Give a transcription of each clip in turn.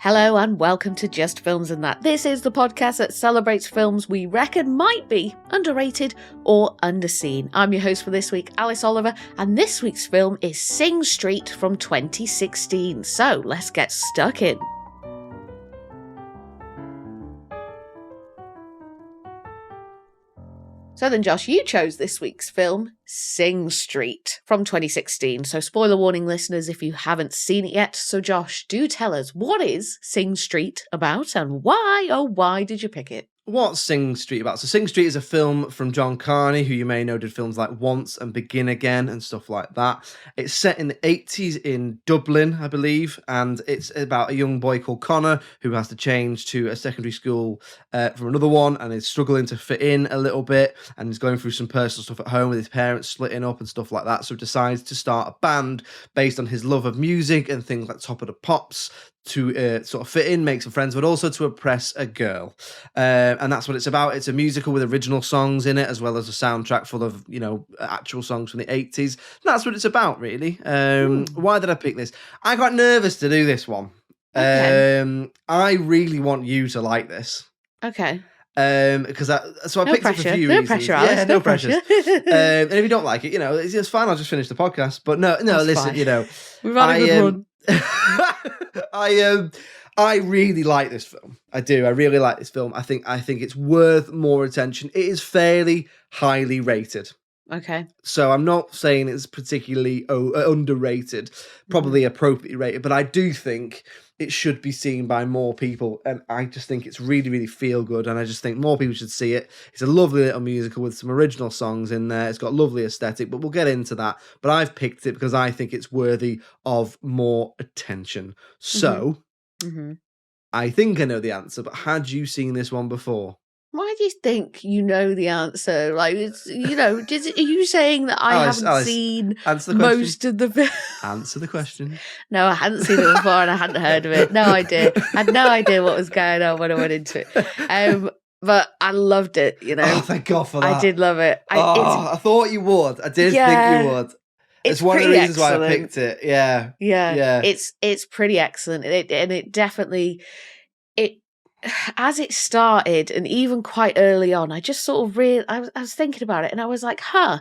Hello and welcome to Just Films and That. This is the podcast that celebrates films we reckon might be underrated or underseen. I'm your host for this week, Alice Oliver, and this week's film is Sing Street from 2016. So let's get stuck in. So then, Josh, you chose this week's film, Sing Street, from 2016. So spoiler warning, listeners, if you haven't seen it yet. So Josh, do tell us, what is Sing Street about and why, oh why did you pick it? What's Sing Street about? So Sing Street is a film from John Carney, who you may know did films like Once and Begin Again and stuff like that. It's set in the 80s in Dublin, I believe, and it's about a young boy called Connor who has to change to a secondary school from another one and is struggling to fit in a little bit and is going through some personal stuff at home with his parents splitting up and stuff like that. So he decides to start a band based on his love of music and things like Top of the Pops, to sort of fit in, make some friends, but also to impress a girl. And that's what it's about. It's a musical with original songs in it, as well as a soundtrack full of, actual songs from the 80s. And that's what it's about, really. Why did I pick this? I got nervous to do this one. Okay. I really want you to like this. Okay. Because I picked it for a few reasons. Pressure, Alice. Yeah, no pressure. And if you don't like it, it's fine. I'll just finish the podcast. But no, That's listen, fine. We've had a good run. I really like this film. I do. I really like this film. I think it's worth more attention. It is fairly highly rated. Okay. So I'm not saying it's particularly underrated, probably appropriately rated, but I do think it should be seen by more people. And I just think it's really, really feel good. And I just think more people should see it. It's a lovely little musical with some original songs in there. It's got lovely aesthetic, but we'll get into that. But I've picked it because I think it's worthy of more attention. So I think I know the answer, but had you seen this one before? Why do you think you know the answer? Like, are you saying that I haven't seen most of the film? Answer the question. No, I hadn't seen it before and I hadn't heard of it. No idea. I had no idea what was going on when I went into it. But I loved it, Oh, thank God for that. I did love it. I thought you would. I did think you would. It's one of the reasons why I picked it. Yeah. It's pretty excellent. It definitely, as it started, and even quite early on, I just sort of I was thinking about it, and I was like, I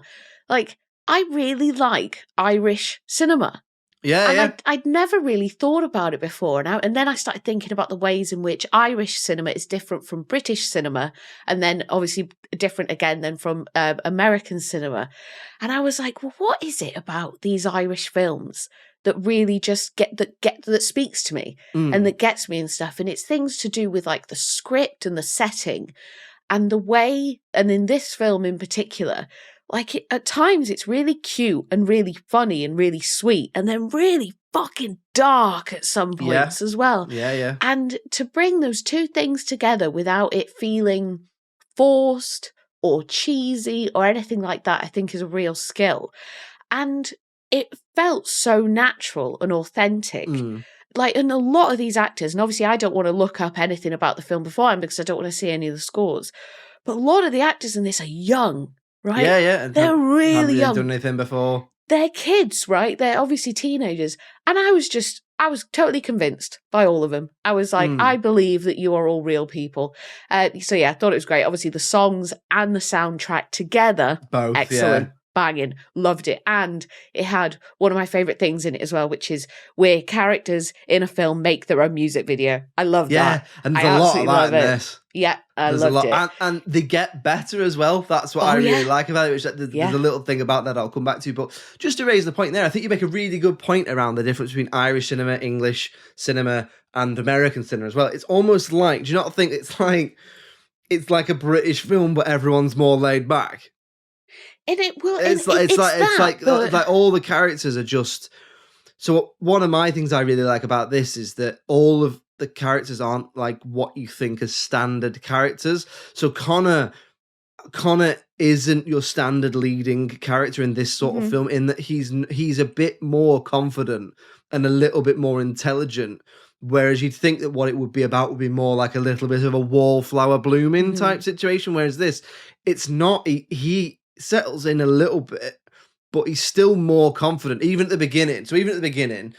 really like Irish cinema. I'd never really thought about it before, and then I started thinking about the ways in which Irish cinema is different from British cinema, and then obviously different again than from American cinema. And I was like, well, what is it about these Irish films that really just that speaks to me and that gets me and stuff? And it's things to do with like the script and the setting and the way, and in this film in particular, like at times it's really cute and really funny and really sweet, and then really fucking dark at some points as well. Yeah. And to bring those two things together without it feeling forced or cheesy or anything like that, I think is a real skill. And it felt so natural and authentic. Like, and a lot of these actors, and obviously I don't want to look up anything about the film beforehand because I don't want to see any of the scores, but a lot of the actors in this are young, right? Yeah. And they're really young. Haven't done anything before. They're kids, right? They're obviously teenagers. And I was totally convinced by all of them. I was like, I believe that you are all real people. So yeah, I thought it was great. Obviously the songs and the soundtrack together, both, excellent. Yeah. Banging, loved it. And it had one of my favorite things in it as well, which is where characters in a film make their own music video. I love that. Yeah, and there's a lot of that in this. Yeah, I loved it. And they get better as well. That's what I really like about it. Which there's a little thing about that I'll come back to. But just to raise the point there, I think you make a really good point around the difference between Irish cinema, English cinema, and American cinema as well. It's almost like, do you not think it's like a British film, but everyone's more laid back? And it's like all the characters are just. So one of my things I really like about this is that all of the characters aren't like what you think as standard characters. So Connor isn't your standard leading character in this sort of film, in that he's a bit more confident and a little bit more intelligent. Whereas you'd think that what it would be about would be more like a little bit of a wallflower blooming type situation. Whereas this, it's not. He settles in a little bit, but he's still more confident, even at the beginning. So even at the beginning,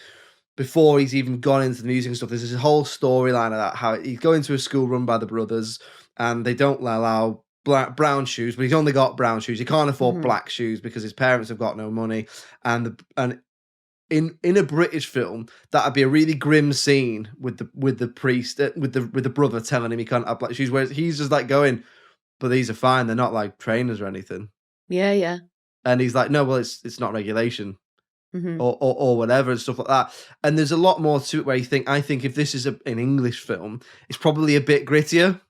before he's even gone into the music and stuff, there's this whole storyline of that, how he's going to a school run by the brothers, and they don't allow brown shoes, but he's only got brown shoes. He can't afford black shoes because his parents have got no money. And in a British film, that'd be a really grim scene with the priest, with the brother telling him he can't have black shoes, whereas he's just like going, but these are fine. They're not like trainers or anything. Yeah, yeah. And he's like, no, well, it's not regulation. Or whatever and stuff like that. And there's a lot more to it where I think if this is an English film, it's probably a bit grittier,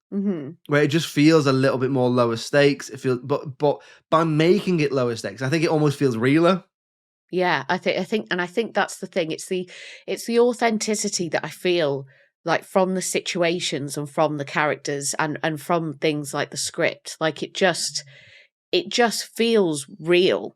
where it just feels a little bit more lower stakes. It feels, but by making it lower stakes, I think it almost feels realer. Yeah, I think that's the thing. It's the authenticity that I feel like from the situations and from the characters and from things like the script. Like it just feels real.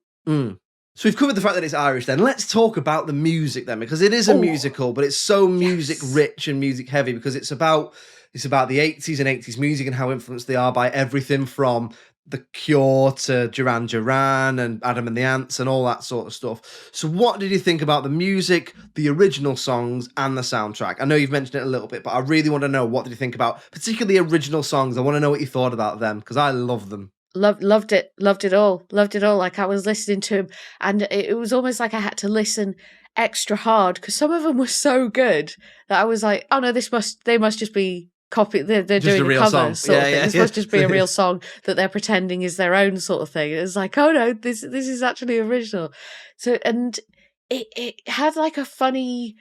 So we've covered the fact that it's Irish then. Let's talk about the music then, because it is a musical, but it's so music rich and music heavy because it's about the 80s and 80s music and how influenced they are by everything from The Cure to Duran Duran and Adam and the Ants and all that sort of stuff. So what did you think about the music, the original songs and the soundtrack? I know you've mentioned it a little bit, but I really want to know, what did you think about particularly the original songs? I want to know what you thought about them because I love them. Loved it all. Like I was listening to him, and it was almost like I had to listen extra hard because some of them were so good that I was like, oh no, they must just be copy. They're just doing a real cover song. Sort of thing. This must just be a real song that they're pretending is their own sort of thing. It's like, oh no, this is actually original. So, and it had like a funny,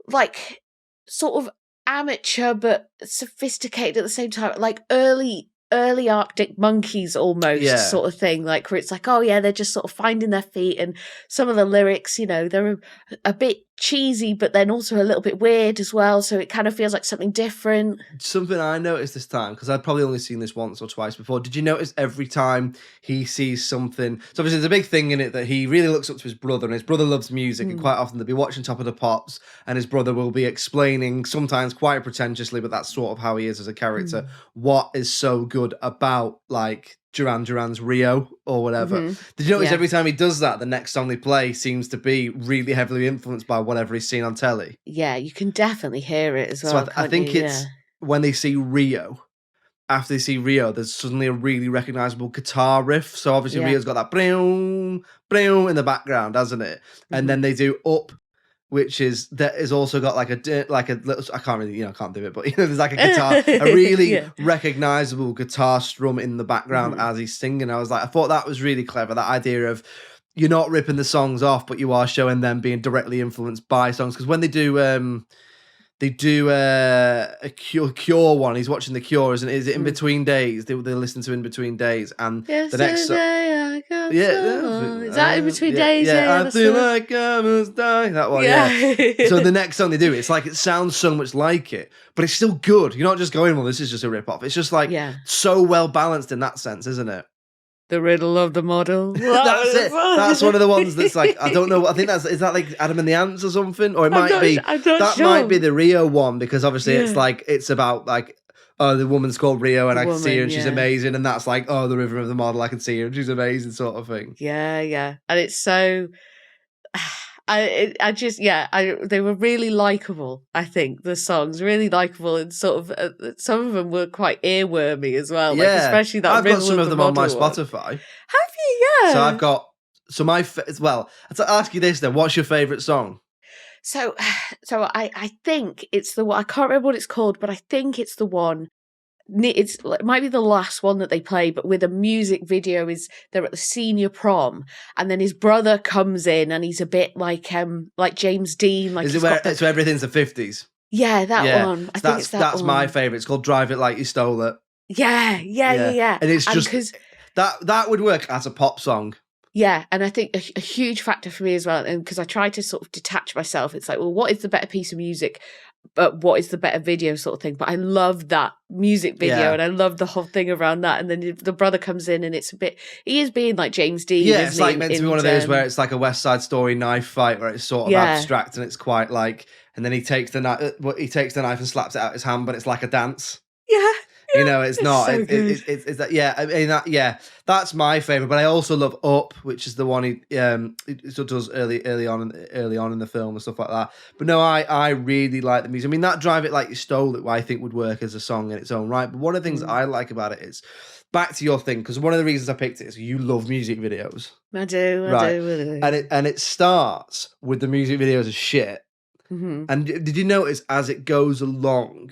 like sort of amateur but sophisticated at the same time, like early Arctic Monkeys almost sort of thing, like where it's like, oh yeah, they're just sort of finding their feet, and some of the lyrics, they're a bit cheesy but then also a little bit weird as well, so it kind of feels like something different. Something I noticed this time, because I'd probably only seen this once or twice before, did you notice every time he sees something, so obviously there's a big thing in it that he really looks up to his brother, and his brother loves music, and quite often they'll be watching Top of the Pops and his brother will be explaining, sometimes quite pretentiously, but that's sort of how he is as a character, what is so good about like Duran Duran's Rio or whatever. Did you notice every time he does that, the next song they play seems to be really heavily influenced by whatever he's seen on telly? Yeah, you can definitely hear it as well. So I think it's when they see Rio, after they see Rio, there's suddenly a really recognizable guitar riff. So obviously Rio's got that broom, broom in the background, hasn't it? And then they do Up, which is also got like a little, I can't really, I can't do it, but there's like a guitar, a really recognizable guitar strum in the background as he's singing. I thought that was really clever. That idea of you're not ripping the songs off, but you are showing them being directly influenced by songs. Because when they do a Cure one, he's watching the Cure, isn't it? Is it In Between Days? They listen to In Between Days, and the next song, is that In Between Days? I feel like I must die. That one, So the next song they do, it's like it sounds so much like it, but it's still good. You're not just going, well, this is just a rip off. It's just like so well balanced in that sense, isn't it? The riddle of the model. That's it. That's one of the ones that's like, I don't know. I think is that like Adam and the Ants or something? Or it might be, might be the Rio one, because obviously it's about like, oh, the woman's called Rio and I can see her and she's amazing. And that's like, oh, the river of the model, I can see her and she's amazing sort of thing. Yeah. And it's so... they were really likable. I think the songs really likable, and sort of some of them were quite earwormy as well. Like, especially that. I've got some of them on my Spotify. Have you? Yeah. So I've got I'll ask you this then. What's your favorite song? So I think it's the one. I can't remember what it's called, but I think it's the one. It might be the last one that they play, but with a music video. They're at the senior prom, and then his brother comes in, and he's a bit like James Dean. Like, so everything's the 50s? Yeah, that one. I think that's my favourite. It's called Drive It Like You Stole It. Yeah. And it's just because that would work as a pop song. Yeah, and I think a huge factor for me as well, and because I try to sort of detach myself, it's like, well, what is the better piece of music? But what is the better video sort of thing? But I love that music video, and I love the whole thing around that. And then the brother comes in, and it's a bit, he is being like James Dean. Yeah, it's like meant to be one of those where it's like a West Side Story knife fight, where it's sort of abstract and it's quite like, and then he takes the knife and slaps it out his hand, but it's like a dance. Yeah. You know, it's not. so good. It's that. Yeah, I mean, that's my favorite. But I also love Up, which is the one he does early on in the film and stuff like that. But no, I really like the music. I mean, that Drive It Like You Stole It, I think would work as a song in its own right. But one of the things I like about it is, back to your thing, because one of the reasons I picked it is you love music videos. I do. And it starts with the music videos as shit. Mm-hmm. And did you notice as it goes along,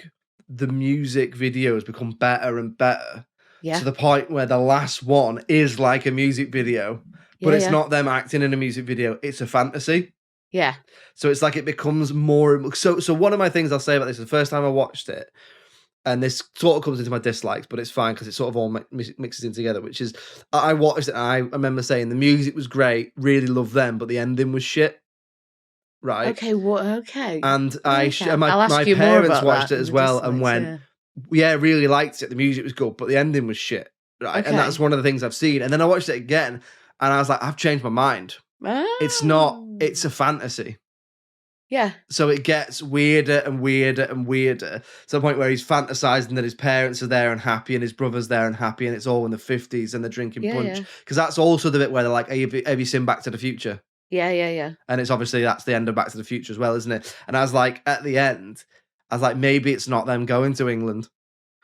the music videos become better and better to the point where the last one is like a music video, but it's not them acting in a music video. It's a fantasy. Yeah. So it's like it becomes more. So one of my things I'll say about this is the first time I watched it, and this sort of comes into my dislikes, but it's fine because it sort of all mixes in together, which is I watched it and I remember saying the music was great, really loved them, but the ending was shit. Right. Okay. What? Okay. And my parents watched it as well and went, really liked it. The music was good, but the ending was shit. Right. Okay. And that's one of the things I've seen. And then I watched it again and I was like, I've changed my mind. It's not, it's a fantasy. Yeah. So it gets weirder and weirder and weirder to the point where he's fantasizing that his parents are there and happy and his brother's there and happy and it's all in the 50s and they're drinking punch. Because that's also the bit where they're like, have you seen Back to the Future? Yeah. And it's obviously that's the end of Back to the Future as well, isn't it? And I was like, at the end, I was like, maybe it's not them going to England.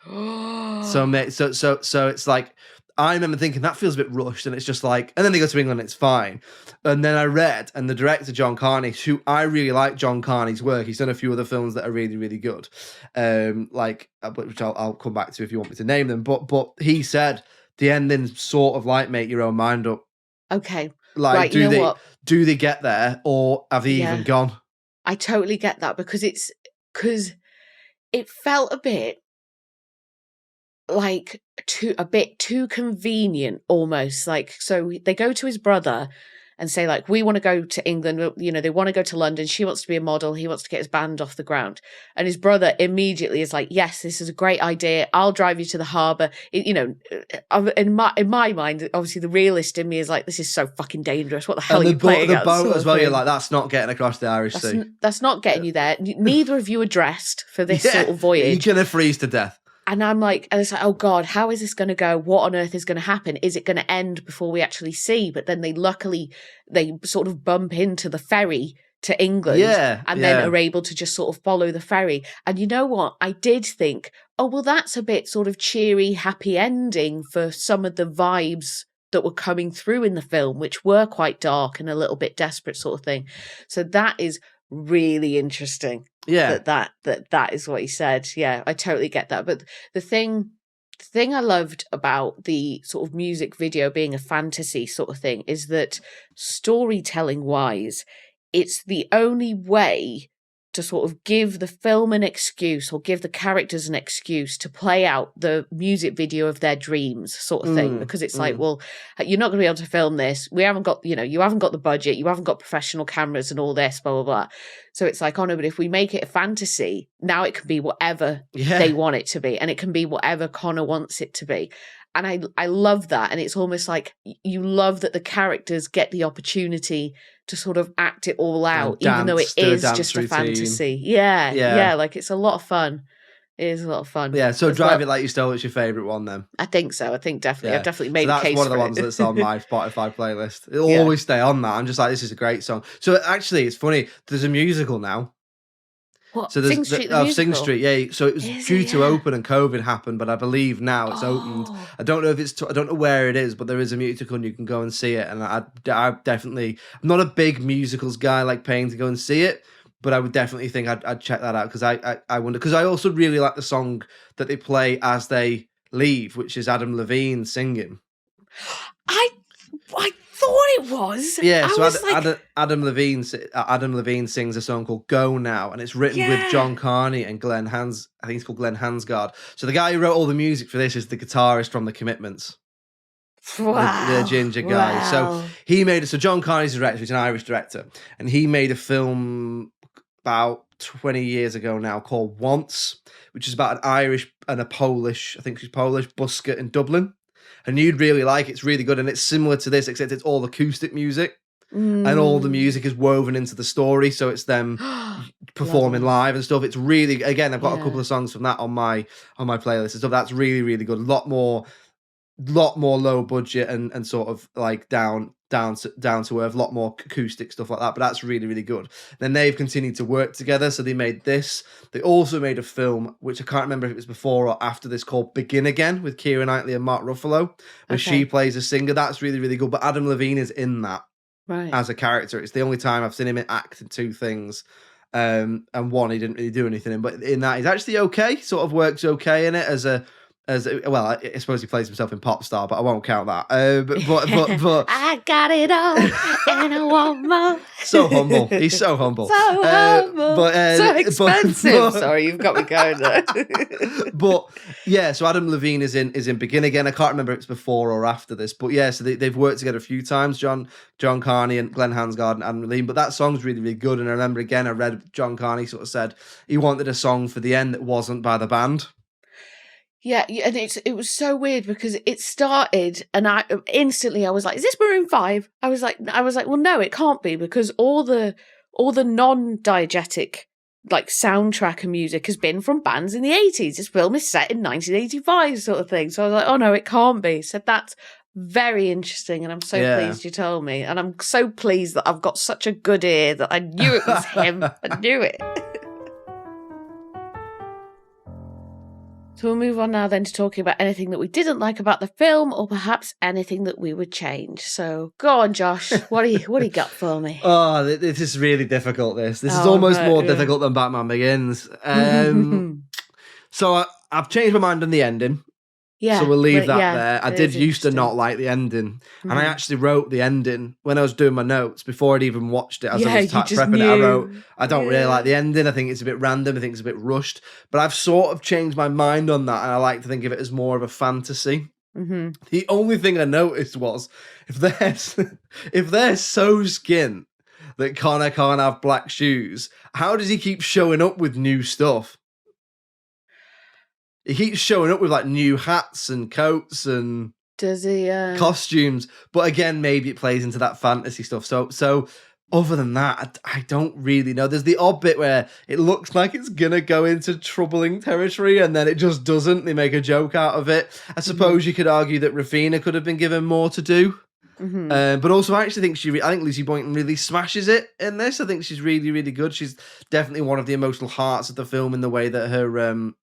So it's like, I remember thinking that feels a bit rushed, and it's just like, and then they go to England, it's fine. And then I read, and the director John Carney, who I really like John Carney's work. He's done a few other films that are really, really good, which I'll come back to if you want me to name them. But he said the ending sort of like make your own mind up. Okay. Like, right, do they get there, or have they even gone? I totally get that because it felt a bit like a bit too convenient, almost. Like, so they go to his brother and say, like, we want to go to England, you know, they want to go to London, she wants to be a model, he wants to get his band off the ground. And his brother immediately is like, yes, this is a great idea, I'll drive you to the harbour. In my mind, obviously the realist in me is like, this is so fucking dangerous, what the hell are you playing at? The boat as well, you're like, that's not getting across the Irish Sea. That's not getting you there. Neither of you are dressed for this sort of voyage. You're going to freeze to death. And I'm like, and it's like, oh God, how is this going to go? What on earth is going to happen? Is it going to end before we actually see? But then they sort of bump into the ferry to England and then are able to just sort of follow the ferry. And you know what? I did think, oh, well, that's a bit sort of cheery, happy ending for some of the vibes that were coming through in the film, which were quite dark and a little bit desperate sort of thing. So that is really interesting. Yeah, that is what he said. Yeah, I totally get that. But the thing I loved about the sort of music video being a fantasy sort of thing is that storytelling wise, it's the only way to sort of give the film an excuse or give the characters an excuse to play out the music video of their dreams sort of thing. Because it's like, well, you're not going to be able to film this. We haven't got, you haven't got the budget. You haven't got professional cameras and all this, blah, blah, blah. So it's like, oh no, but if we make it a fantasy, now it can be whatever they want it to be. And it can be whatever Connor wants it to be. And I love that. And it's almost like you love that the characters get the opportunity to sort of act it all out, even though it is just a fantasy. Yeah. Like, it's a lot of fun. It is a lot of fun. Yeah, so Drive It Like You Stole It's your favourite one then? I think so. I think definitely. Yeah. I've definitely made a case for it. That's one of the ones that's on my Spotify playlist. It'll always stay on that. I'm just like, this is a great song. So actually, it's funny. There's a musical now. What? So Sing Street, the musical? Sing Street, yeah. So it was due to open and COVID happened, but I believe now it's opened. I don't know if I don't know where it is, but there is a musical and you can go and see it. And I definitely, I'm not a big musicals guy, like paying to go and see it, but I would definitely think I'd check that out because I wonder, because I also really like the song that they play as they leave, which is Adam Levine singing. I thought it was. Yeah, so Adam Levine sings a song called "Go Now," and it's written with John Carney and Glenn Hans. I think it's called Glenn Hansgard. So the guy who wrote all the music for this is the guitarist from The Commitments. Wow. The ginger guy. Wow. So he made it. So John Carney's a director. He's an Irish director, and he made a film about 20 years ago now called Once, which is about an Irish and a Polish, I think she's Polish, busker in Dublin. And you'd really like it. It's really good. And it's similar to this, except it's all acoustic music. and all the music is woven into the story, so it's them performing live and stuff. It's really, again, I've got a couple of songs from that on my playlist and stuff. That's really, really good. A lot more low budget and sort of like down to earth, a lot more acoustic stuff like that, but that's really, really good. Then they've continued to work together, so they made this. They also made a film which I can't remember if it was before or after this, called Begin Again, with Keira Knightley and Mark Ruffalo, where she plays a singer. That's really, really good, but Adam Levine is in that as a character. It's the only time I've seen him act in two things, and one he didn't really do anything in, but in that he's actually okay, sort of works okay in it as well, I suppose he plays himself in Popstar, but I won't count that. But I got it all, and I want more. So humble. He's so humble. So humble. So expensive. Sorry, you've got me going there. But yeah, so Adam Levine is in Begin Again. I can't remember if it's before or after this, but yeah, so they've worked together a few times. John Carney and Glenn Hansgard and Adam Levine. But that song's really, really good. And I remember again, I read John Carney sort of said he wanted a song for the end that wasn't by the band. Yeah, and it was so weird because it started and I was like, "Is this Maroon 5?" I was like, "Well, no, it can't be because all the non-diegetic like soundtrack and music has been from bands in the 80s. This film is set in 1985, sort of thing." So I was like, "Oh no, it can't be." So that's very interesting, and I'm so pleased you told me, and I'm so pleased that I've got such a good ear that I knew it was him. I knew it. So we'll move on now then to talking about anything that we didn't like about the film, or perhaps anything that we would change. So go on, Josh. What do you got for me? Oh, this is really difficult. This is almost more difficult than Batman Begins. So I've changed my mind on the ending. Yeah, so we'll leave that there. I did used to not like the ending, and I actually wrote the ending when I was doing my notes before I'd even watched it. As I was prepping it, I wrote, "I don't really like the ending. I think it's a bit random. I think it's a bit rushed." But I've sort of changed my mind on that, and I like to think of it as more of a fantasy. Mm-hmm. The only thing I noticed was if they're so skint that Connor can't have black shoes, how does he keep showing up with new stuff? He keeps showing up with like new hats and coats and costumes. But again, maybe it plays into that fantasy stuff. So other than that, I don't really know. There's the odd bit where it looks like it's going to go into troubling territory and then it just doesn't. They make a joke out of it. I suppose you could argue that Ravina could have been given more to do. Mm-hmm. But also, I actually think I think Lucy Boynton really smashes it in this. I think she's really, really good. She's definitely one of the emotional hearts of the film in the way that her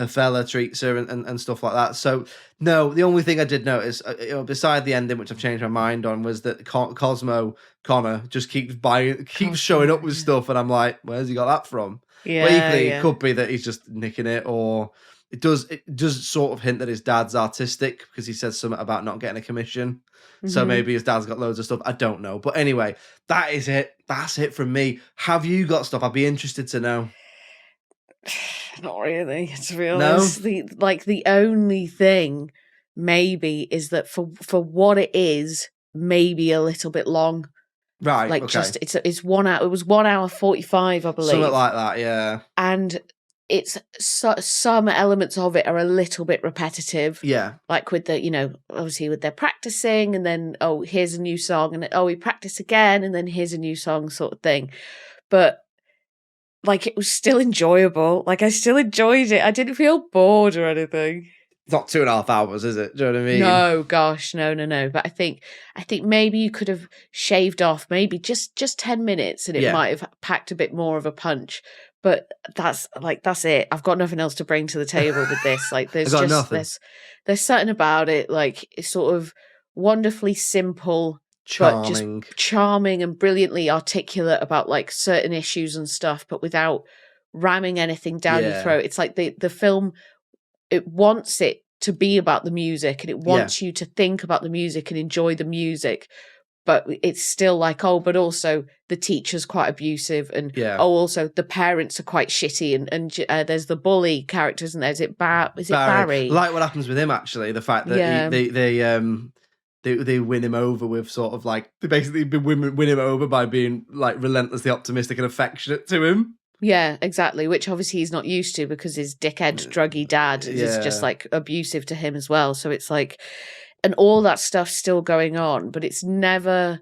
fella treats her and stuff like that. So no, the only thing I did notice, beside the ending, which I've changed my mind on, was that Connor just keeps showing up with stuff, and I'm like, where's he got that from? But equally, it could be that he's just nicking it, or it does sort of hint that his dad's artistic because he says something about not getting a commission. Mm-hmm. So maybe his dad's got loads of stuff. I don't know. But anyway, that is it. That's it from me. Have you got stuff? I'd be interested to know. Not really, to be honest. No? The only thing maybe is that for what it is, maybe a little bit long. Right. Like okay. it's 1 hour. It was 1 hour 45, I believe. Something like that, yeah. And it's some elements of it are a little bit repetitive. Yeah. Like with the, obviously with their practicing, and then here's a new song, and we practice again, and then here's a new song, sort of thing. But like, it was still enjoyable. Like, I still enjoyed it. I didn't feel bored or anything. It's not 2.5 hours, is it? Do you know what I mean? No, gosh, no. But I think maybe you could have shaved off maybe just 10 minutes, and it might have packed a bit more of a punch. But that's it. I've got nothing else to bring to the table with this. Like, there's something about it. Like, it's sort of wonderfully simple. Charming. But just charming and brilliantly articulate about like certain issues and stuff, but without ramming anything down your throat. It's like the film, it wants it to be about the music, and it wants you to think about the music and enjoy the music, but it's still like, but also the teacher's quite abusive, and also the parents are quite shitty, and there's the bully characters, and there's Barry? Like what happens with him, actually, the fact that they win him over with sort of like, they basically win him over by being like relentlessly optimistic and affectionate to him. Yeah, exactly. Which obviously he's not used to because his dickhead, druggy dad is just like abusive to him as well. So it's like, and all that stuff's still going on, but it's never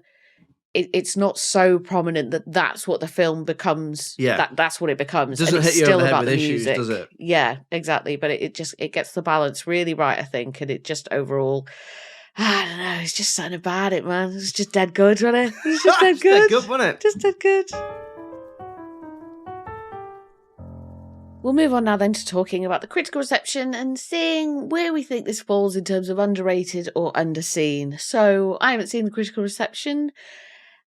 it's not so prominent that that's what the film becomes. Yeah. That's what it becomes. Doesn't and it's hit you still over the head about with the issues, music. does it? Yeah, exactly. But it gets the balance really right, I think, and it just overall, I don't know, it's just something about it, man. It's just dead good, wasn't it? It's just dead good. Dead good, wasn't it? Just dead good. We'll move on now then to talking about the critical reception and seeing where we think this falls in terms of underrated or underseen. So I haven't seen the critical reception.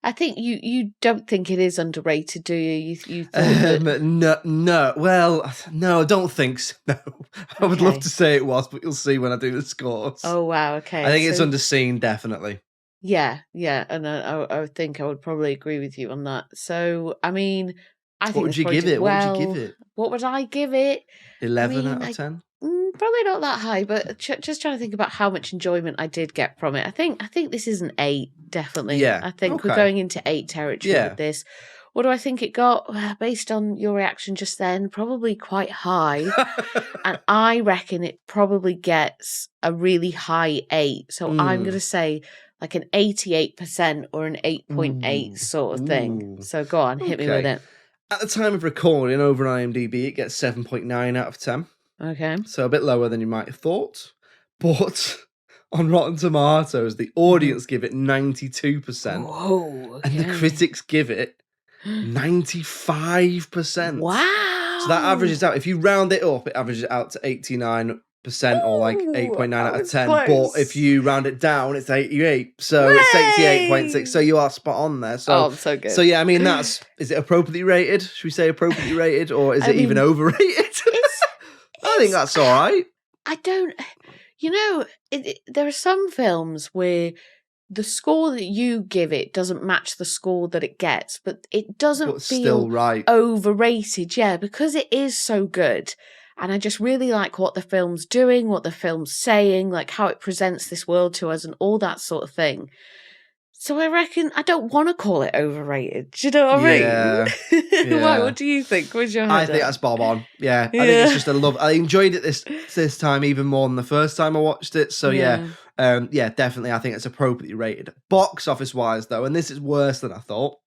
I think you don't think it is underrated, do you? You thought that... No. Well, no, I don't think so. No. I would love to say it was, but you'll see when I do the scores. Oh, wow, okay. I think it's underseen, definitely. Yeah, and I think I would probably agree with you on that. So, I mean, I think... What would you give it? What would you give it? What would I give it? 11 out of 10? Probably not that high, but just trying to think about how much enjoyment I did get from it. I think this is an 8, definitely. Yeah. I think we're going into 8 territory with this. What do I think it got? Based on your reaction just then, probably quite high. And I reckon it probably gets a really high 8. So I'm going to say like an 88% or an 8.8 sort of thing. So go on, hit me with it. At the time of recording over on IMDb, it gets 7.9 out of 10. Okay. So a bit lower than you might have thought. But on Rotten Tomatoes, the audience give it 92%. Whoa. Okay. And the critics give it 95%. Wow. So that averages out. If you round it up, it averages out to 89% or like 8.9 out of 10. Close. But if you round it down, it's 88. So it's 88.6. So you are spot on there. So, so good. So yeah, I mean, is it appropriately rated? Should we say appropriately rated, or is it even overrated? I think that's all right. I don't, there are some films where the score that you give it doesn't match the score that it gets, but it doesn't feel still right. Overrated. Yeah, because it is so good. And I just really like what the film's doing, what the film's saying, like how it presents this world to us and all that sort of thing. So I reckon I don't want to call it overrated. Do you know what I mean? Yeah. Why? What do you think? Where's your head I think at? that's bob on. Yeah. I think it's just a love. I enjoyed it this time even more than the first time I watched it. So yeah, definitely. I think it's appropriately rated. Box office wise though, and this is worse than I thought.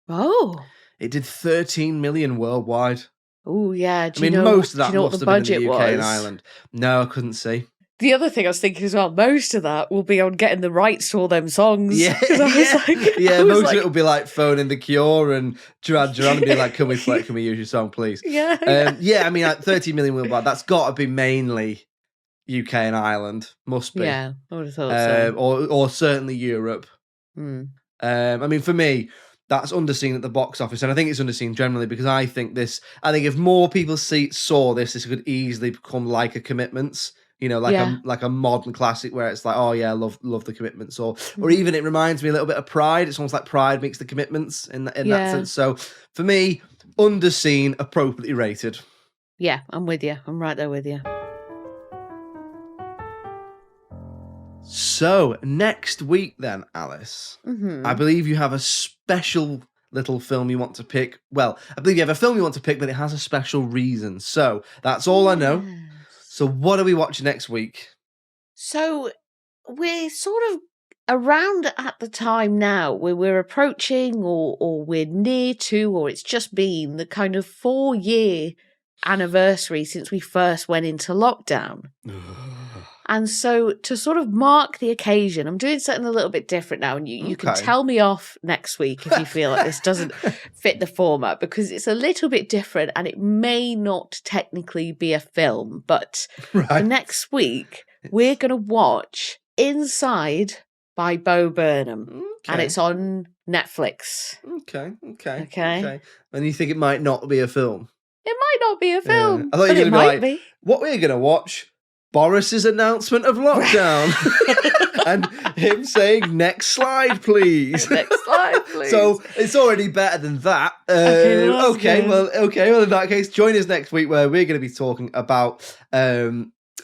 Oh. It did 13 million worldwide. Oh yeah. Most of that must the have been in the UK was? and Ireland. No, I couldn't see. The other thing I was thinking as well, most of that will be on getting the rights to all them songs. Yeah, most of it will be like phoning The Cure and Duran Duran and be like, "Can we use your song, please?" Yeah. I mean, like 13 million worldwide. That's got to be mainly UK and Ireland. Must be. Yeah, I would have thought so. Or certainly Europe. I mean, for me, that's underseen at the box office, and I think it's underseen generally because I think if more people saw this could easily become like a Commitments. Like a modern classic where it's like, oh yeah, love the Commitments, or even it reminds me a little bit of Pride. It's almost like Pride meets the Commitments in that sense. So for me, underseen, appropriately rated. Yeah, I'm with you. I'm right there with you. So next week then, Alice, I believe you have a special little film you want to pick. Well, I believe you have a film you want to pick, but it has a special reason. So that's all I know. So what are we watching next week? So we're sort of around at the time now where we're approaching or we're near to, or it's just been the kind of 4-year anniversary since we first went into lockdown. And so to sort of mark the occasion, I'm doing something a little bit different now. And you can tell me off next week if you feel like this doesn't fit the format, because it's a little bit different and it may not technically be a film. But for next week, we're going to watch Inside by Bo Burnham. And it's on Netflix. Okay. And you think it might not be a film? It might not be a film, I thought but you were it going might to be like, be. What we're going to watch? Boris's announcement of lockdown and him saying, "Next slide, please." Next slide, please. So it's already better than that. Okay. Well, in that case, join us next week where we're going to be talking about.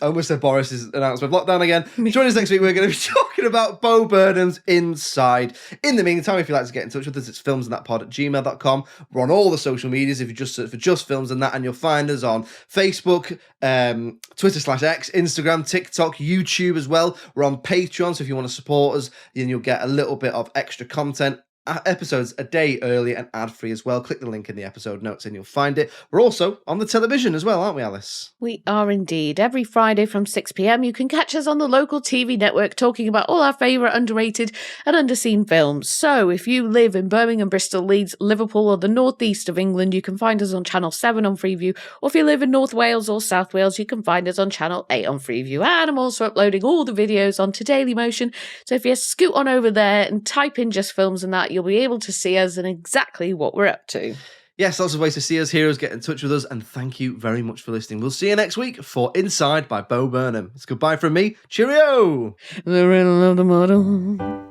I almost said Boris's announcement of lockdown again. Join us next week. We're going to be talking about Bo Burnham's Inside. In the meantime, if you'd like to get in touch with us, it's filmsandthatpod@gmail.com. We're on all the social medias. If you just search for Just Films and That, and you'll find us on Facebook, Twitter/X, Instagram, TikTok, YouTube as well. We're on Patreon, so if you want to support us, then you'll get a little bit of extra content episodes a day early and ad-free as well. Click the link in the episode notes and you'll find it. We're also on the television as well, aren't we, Alice? We are indeed. Every Friday from 6 p.m, you can catch us on the local TV network talking about all our favourite underrated and underseen films. So if you live in Birmingham, Bristol, Leeds, Liverpool or the northeast of England, you can find us on Channel 7 on Freeview. Or if you live in North Wales or South Wales, you can find us on Channel 8 on Freeview. And I'm also uploading all the videos onto Dailymotion. So if you scoot on over there and type in Just Films and that, you'll be able to see us and exactly what we're up to. Yes, lots of ways to see us, hear us, get in touch with us, and thank you very much for listening. We'll see you next week for Inside by Bo Burnham. It's goodbye from me. Cheerio! The riddle of the model.